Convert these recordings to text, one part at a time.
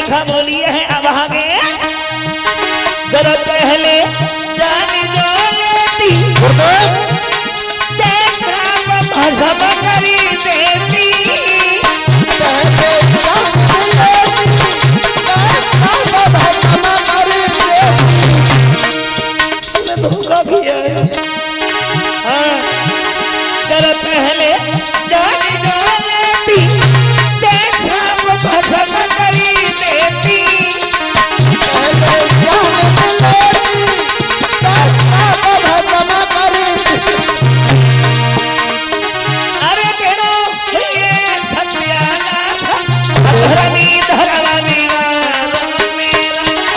रेखा बोली है अब आगे कर पहले जान जो लेती भाषा करी देती पहले जान लेती धोखा किया है। हाँ, कर पहले जान जो लेती भाषा करी देती पहले जान लेती भाषा करी अरे तेरो ये सत्यानाथ धरमी धरमी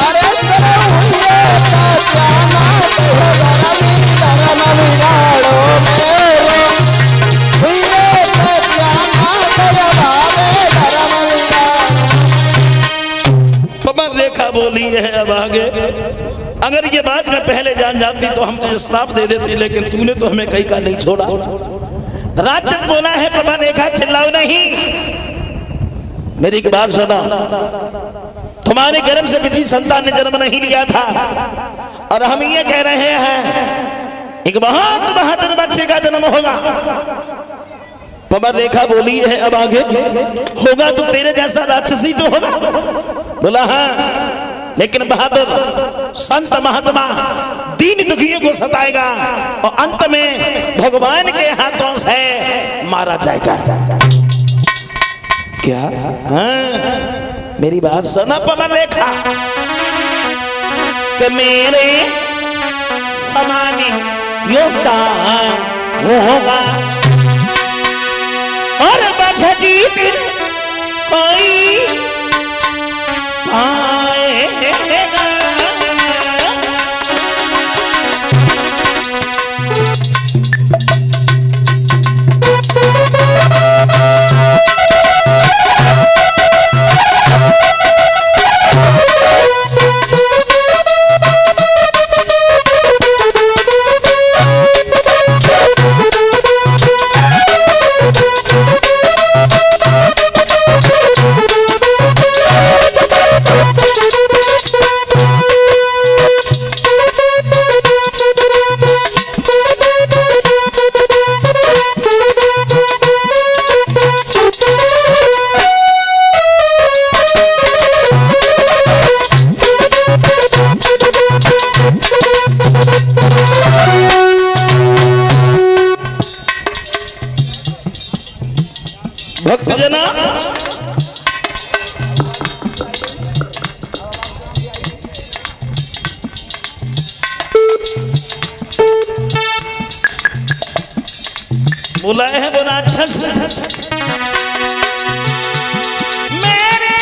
अरे तेरे हुए सत्यानाथ धरमी विगाड़ो मेरो हुए सत्यानाथ भावे धर्म विगाड़ो। पवन रेखा बोली है अब आगे अगर ये बात मैं पहले जान जाती तो हम तुझे श्राप दे देती लेकिन तूने तो हमें कहीं का नहीं छोड़ा। राक्षस बोला है पवन रेखा चिल्लाओ नहीं मेरी एक बात सुनो तुम्हारे गर्भ से किसी संतान ने जन्म नहीं लिया था और हम ये कह रहे हैं एक बहुत बहादुर बच्चे का जन्म होगा। पवन रेखा बोली है अब आगे होगा तो तेरे जैसा राक्षसी तो होगा। बोला हाँ लेकिन बहादुर संत महात्मा दीन दुखियों को सताएगा और अंत में भगवान के हाथों से मारा जाएगा। क्या हाँ मेरी बात सुना पवन रेखा कि मेरे समानी योद्धा वो होगा और बचती दिन कोई आएगा। भक्तजना बुलाए हैं वो राक्षस मेरे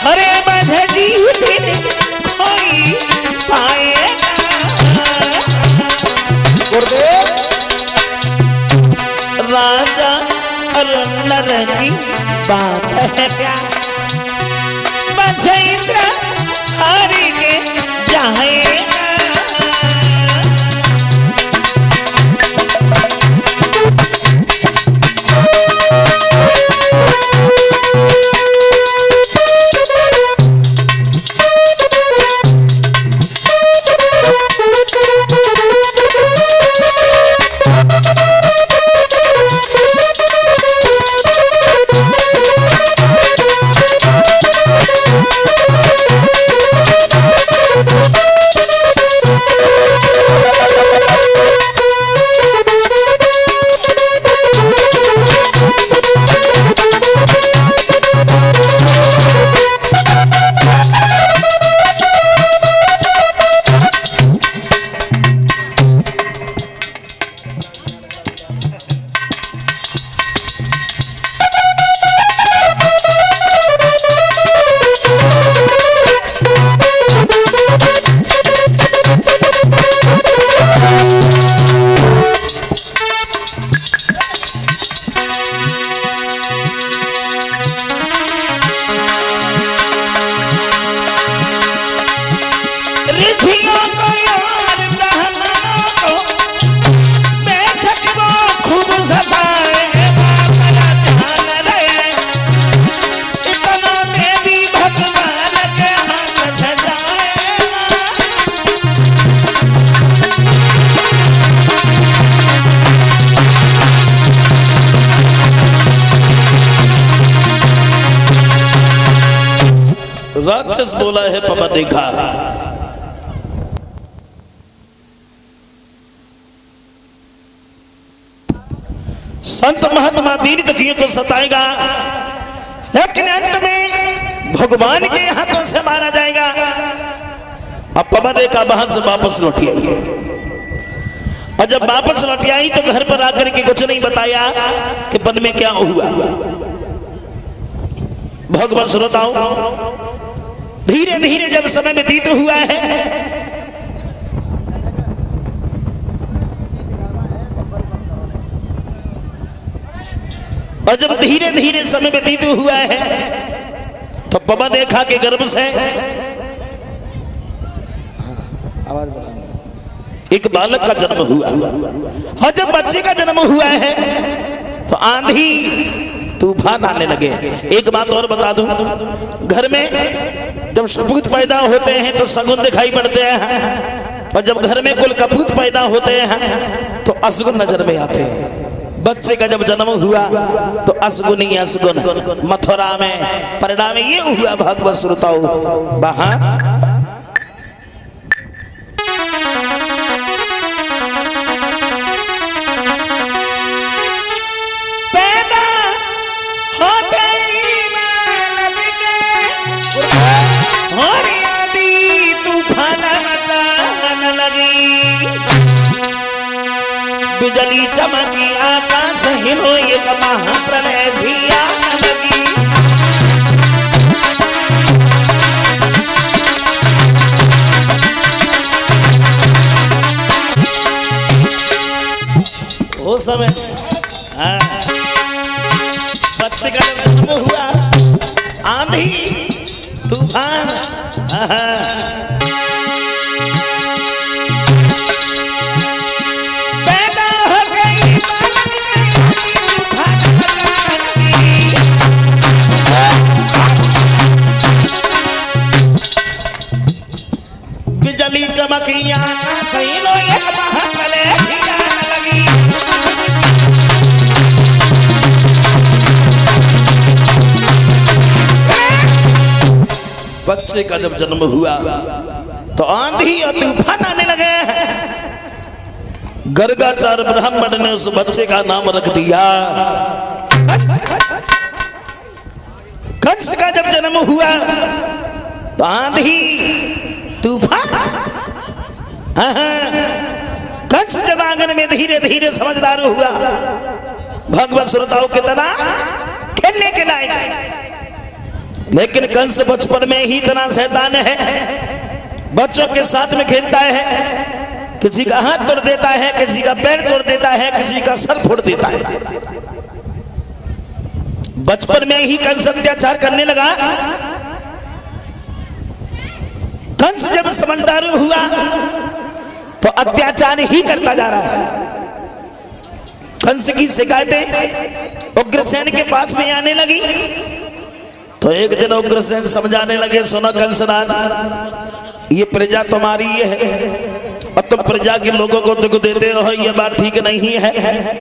हरे बधजी दिन कोई पाएगा। राजा और नर की बात है प्यार बस इंद्र हरि के जाएगा। राक्षस बोला है पापा देखा। संत महात्मा दीन दुखियों को सताएगा, लेकिन अंत में भगवान के हाथों से मारा जाएगा। अब पापा देखा वहां से वापस लौट आई, और जब वापस लौट आई तो घर पर आकर के कुछ नहीं बताया कि वन में क्या हुआ। भगवान श्रोताओं, धीरे धीरे जब समय व्यतीत हुआ है, और जब धीरे धीरे समय व्यतीत हुआ है तो पवन रेखा के गर्भ से एक बालक का जन्म हुआ। और जब बच्चे का जन्म हुआ है तो आंधी तूफान आने लगे। एक बात और बता दूं, घर में जब सपूत पैदा होते हैं तो सगुन दिखाई पड़ते हैं, और जब घर में कुल कपूत पैदा होते हैं तो असगुन नजर में आते हैं। बच्चे का जब जन्म हुआ तो असगुन ही असगुन मथुरा में परिणाम ये हुआ। भागवत श्रोताओं, वहां पैदा होते और आंधी तूफान मचाने लगी, बिजली चमकी आकाश हिलो, एक महाप्रलय सी आने लगी। वो समय बच्चे का जन्म हुआ, आंधी तूफान बिजली चमकिया सही लो, एक महाप्रलय सी आने लगी। बच्चे का जब जन्म हुआ तो आंधी और तूफान आने लगे। गर्गाचार्य ब्राह्मण ने उस बच्चे का नाम रख दिया कंस। का जब जन्म हुआ तो आंधी तूफान, कंस जब आंगन में धीरे धीरे समझदार हुआ। भगवत श्रोताओं कितना खेलने के लायक, लेकिन कंस बचपन में ही इतना शैतान है, बच्चों के साथ में खेलता है, किसी का हाथ तोड़ देता है, किसी का पैर तोड़ देता है, किसी का सर फोड़ देता है। बचपन में ही कंस अत्याचार करने लगा। कंस जब समझदार हुआ तो अत्याचार ही करता जा रहा है। कंस की शिकायतें उग्रसेन के पास में आने लगी तो एक दिन उग्रसेन समझाने लगे, सुनो कंसराज, ये प्रजा तुम्हारी है और तुम प्रजा के लोगों को दुख देते हो, ये बात ठीक नहीं है।